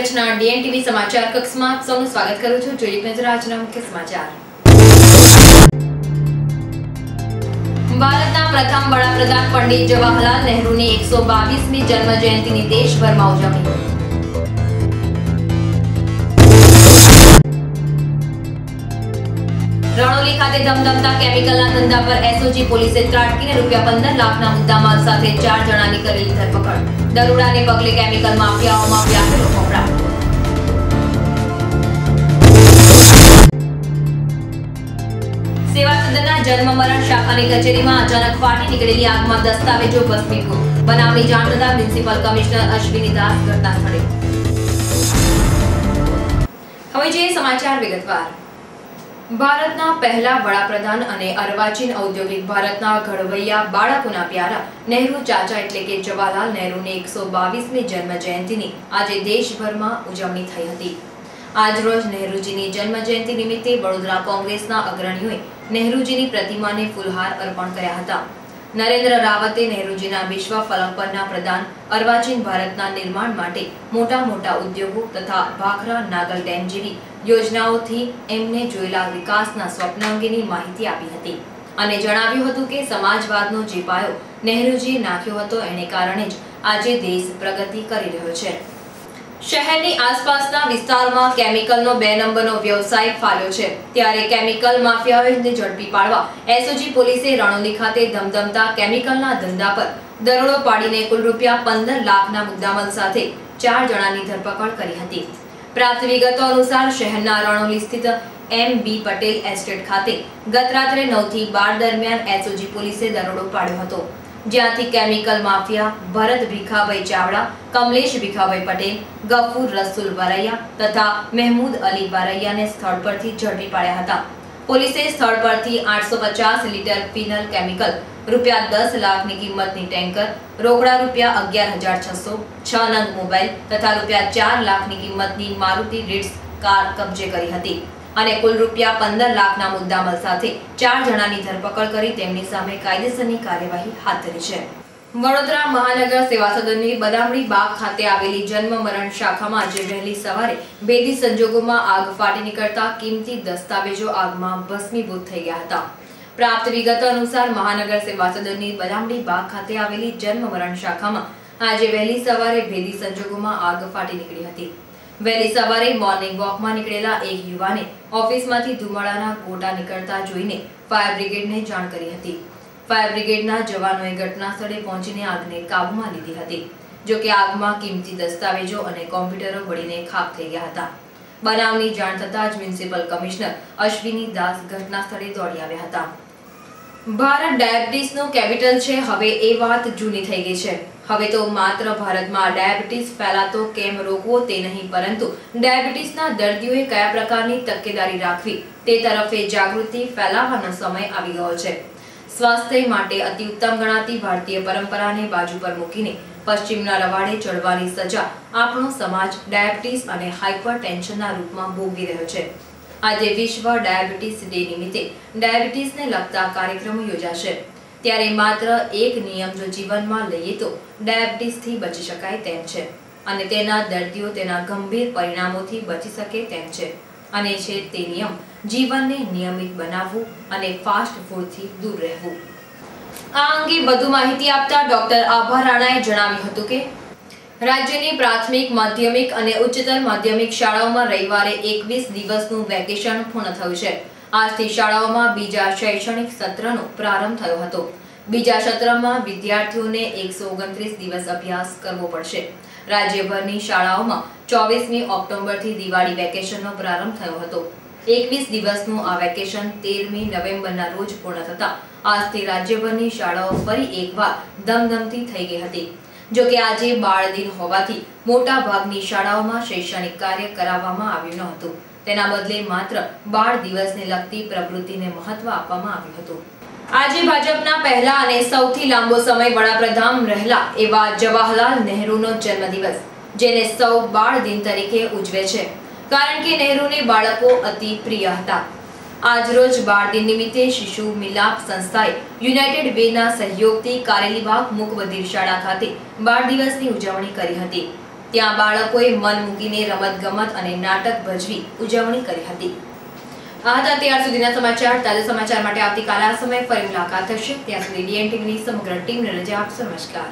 કચ્છના ડીએનટીવી સમાચાર કક્ષમાં આપ સૌનું સ્વાગત કરું છું। જોઈએ નજર આજના મુખ્ય સમાચાર। ભારતના પ્રથમ વડાપ્રધાન પંડિત જવાહરલાલ નહેરુની 122મી જન્મ જયંતિની દેશભરમાં ઉજવણી। રણોલી ખાતે ધમધમતા કેમિકલના ધંધા પર એસઓજી પોલીસે ત્રાટકીને ₹15 લાખના મુદ્દામાલ સાથે 4 જણાની કરેલી ધરપકડ। દરોડાને પગલે કેમિકલ માફિયાઓમાં વ્યાપેલો ફફડાટ। સેવા સદનના જન્મ મરણ શાખાની કચેરીમાં અચાનક ફાટી નીકળેલી આગમાં દસ્તાવેજો ભસ્મીભૂત। બનાવની જાણ થતાં મ્યુનિસિપલ કમિશનર અશ્વિની દાસ ઘટના સ્થળે। હવે જોઈએ સમાચાર વિગતવાર। ભારતના પહેલા વડાપ્રધાન અને અર્વાચીન ઔદ્યોગિક ભારતના ઘડવૈયા બાળકોના પ્યારા નહેરુ ચાચા એટલે કે જવાહરલાલ નહેરુની 122મી જન્મ જયંતિની આજે દેશભરમાં ઉજવણી થઈ હતી। આજરોજ નહેરુજીની જન્મ જયંતિ નિમિત્તે વડોદરા કોંગ્રેસના અગ્રણીઓએ નહેરુજીની પ્રતિમાને ફૂલહાર અર્પણ કર્યા હતા। નરેન્દ્ર રાવતે નહેરુજીના વિશ્વ ફલક પરના પ્રદાન અર્વાચીન ભારતના નિર્માણ માટે મોટા મોટા ઉદ્યોગો તથા ભાખરા નાગલ ડેમ જેવી યોજનાઓથી એમને જોયેલા વિકાસના સ્વપ્ન અંગેની માહિતી આપી હતી અને જણાવ્યું હતું કે સમાજવાદનો જે પાયો નહેરુજીએ નાખ્યો હતો એને કારણે જ આજે દેશ પ્રગતિ કરી રહ્યો છે। શહેરની આસપાસના વિસ્તારમાં કેમિકલનો 2 નંબરનો વ્યવસાય ફાલ્યો છે, ત્યારે કેમિકલ માફિયાઓને ઝડપી પાડવા એસઓજી પોલીસે રણોલી ખાતે ધમધમતા કેમિકલના ધંધા પર દરોડો પાડીને કુલ ₹15 લાખના મુદ્દામાલ સાથે 4 જણાની ધરપકડ કરી હતી। પ્રાપ્ત વિગતો અનુસાર શહેરના રણોલી સ્થિત એમ.બી. પટેલ એસ્ટેટ ખાતે ગત રાત્રે 9 થી 12 દરમિયાન એસઓજી પોલીસે દરોડો પાડ્યો હતો, જ્યાંથી કેમિકલ માફિયા ભરત ભીખાભાઈ ચાવડા, કમલેશ ભીખાભાઈ પટેલ, ગફુર રસુલ વરૈયા તથા મહેમૂદ અલી વરૈયાને સ્થળ પરથી ઝડપી પાડ્યા હતા। પોલીસે સ્થળ પરથી 850 લીટર ફિનલ કેમિકલ, ₹10 લાખની કિંમતની ટેન્કર, રોકડા ₹11,600, 6 નંગ મોબાઈલ તથા ₹4 લાખની કિંમતની મારુતિ રીટ્સ કાર કબજે કરી હતી અને કુલ ₹15 લાખના મુદ્દામાલ સાથે 4 જણાની ધરપકડ કરી તેમની સામે કાયદેસરની કાર્યવાહી હાથ ધરી છે। વડોદરા મહાનગર સેવા સદનની બદામડી બાગ ખાતે આવેલી જન્મ મરણ શાખામાં આજે વહેલી સવારે ભેદી સંજોગોમાં આગ ફાટી નીકળતા કિંમતી દસ્તાવેજો આગમાં ભસ્મીભૂત થઈ ગયા હતા। પ્રાપ્ત વિગતો અનુસાર મહાનગર સેવા સદનની બદામડી બાગ ખાતે આવેલી જન્મ મરણ શાખામાં આજે વહેલી સવારે ભેદી સંજોગોમાં આગ ફાટી નીકળી હતી। વહેલી સવારે મોર્નિંગ વોકમાં નીકળેલા એક યુવાને ઓફિસમાંથી ધુમાડાના ગોટા નીકળતા જોઈને ફાયર બ્રિગેડને જાણ કરી હતી। ફાયર બ્રિગેડના જવાનોએ ઘટના સ્થળે પહોંચીને આગને કાબૂમાં લીધી હતી, જો કે આગમાં કિંમતી દસ્તાવેજો અને કોમ્પ્યુટરો બળીને ખાખ થઈ ગયા હતા। બનાવની જાણ થતાં જ મ્યુનિસિપલ કમિશનર અશ્વિની દાસ ઘટના સ્થળે દોડી આવ્યા હતા। ભારત ડાયાબિટીસનું કેપિટલ છે, હવે એ વાત જૂની થઈ ગઈ છે। હવે તો માત્ર ભારતમાં ડાયાબિટીસ ફેલાતો કેમ રોકવો તે નહીં, પરંતુ ડાયાબિટીસના દર્દીઓએ કયા પ્રકારની તકેદારી રાખવી તે તરફે જાગૃતિ ફેલાવવાનો સમય આવી ગયો છે। સ્વાસ્થ્ય માટે અતિ ઉત્તમ ગણાતી ભારતીય પરંપરાને બાજુ પર મૂકીને પશ્ચિમના રવાડે ચડવાની સજા આપણો સમાજ ડાયાબિટીસ અને હાઇપરટેન્શનના રૂપમાં ભોગવી રહ્યો છે। આજે વિશ્વ ડાયાબિટીસ ડે નિમિત્તે ડાયાબિટીસને લગતા કાર્યક્રમો યોજાશે, ત્યારે માત્ર એક નિયમ જો જીવનમાં લઈએ તો ડાયાબિટીસથી બચી શકાય તેમ છે અને તેના દર્દીઓ તેના ગંભીર પરિણામોથી બચી શકે તેમ છે, અને છે તે નિયમ જીવનને નિયમિત બનાવવું અને ફાસ્ટ ફૂડથી દૂર રહેવું। આ અંગે વધુ માહિતી આપતા ડોક્ટર આભા રાણાએ જણાવ્યું હતું કે રાજ્યની પ્રાથમિક, માધ્યમિક અને ઉચ્ચતર માધ્યમિક શાળાઓમાં રવિવારે 21 દિવસનું વેકેશન પૂર્ણ થયું છે। આજથી શાળાઓમાં બીજા શૈક્ષણિક સત્રનો પ્રારંભ થયો હતો। બીજા સત્રમાં વિદ્યાર્થીઓને 129 દિવસ અભ્યાસ કરવો પડશે। રાજ્યભરની શાળાઓમાં 24મી ઓક્ટોબરથી દિવાળી વેકેશનનો પ્રારંભ થયો હતો। 21 દિવસનું આ વેકેશન 13મી નવેમ્બરના રોજ પૂર્ણ થતા આજથી રાજ્યભરની શાળાઓ ફરી એકવાર ધમધમતી થઈ ગઈ હતી। જો કે આજે બાળ દિન હોવાથી મોટા ભાગની શાળાઓમાં શૈક્ષણિક કાર્ય કરાવવામાં આવ્યું ન હતું, તેના બદલે માત્ર બાળ દિવસને લગતી પ્રવૃત્તિને મહત્વ આપવામાં આવ્યું હતું। આજે ભાજપના પહેલા અને સૌથી લાંબો સમય વડાપ્રધાન રહેલા એવા જવાહરલાલ નહેરુનો જન્મદિવસ, જેને સૌ બાળ દિન તરીકે ઉજવે છે, કારણ કે નહેરુને બાળકો અતિ પ્રિય હતા। આજરોજ બાળ દિન નિમિત્તે શિશુ મિલાપ સંસ્થાએ યુનાઇટેડ વેના સહયોગથી કારેલીબાગ મુક બધિર શાળા ખાતે બાળ દિવસની ઉજવણી કરી હતી। ત્યાં બાળકોએ મન મૂકીને રમતગમત અને નાટક ભજવી ઉજવણી કરી હતી। આ હતા ત્યાર સુધીના સમાચાર। તાજા સમાચાર માટે આવતીકાલે આ સમયે ફરી મુલાકાત થશે। ત્યાં સુધી ડીએન ટીવીની સમગ્ર ટીમને રજા આપશો। નમસ્કાર।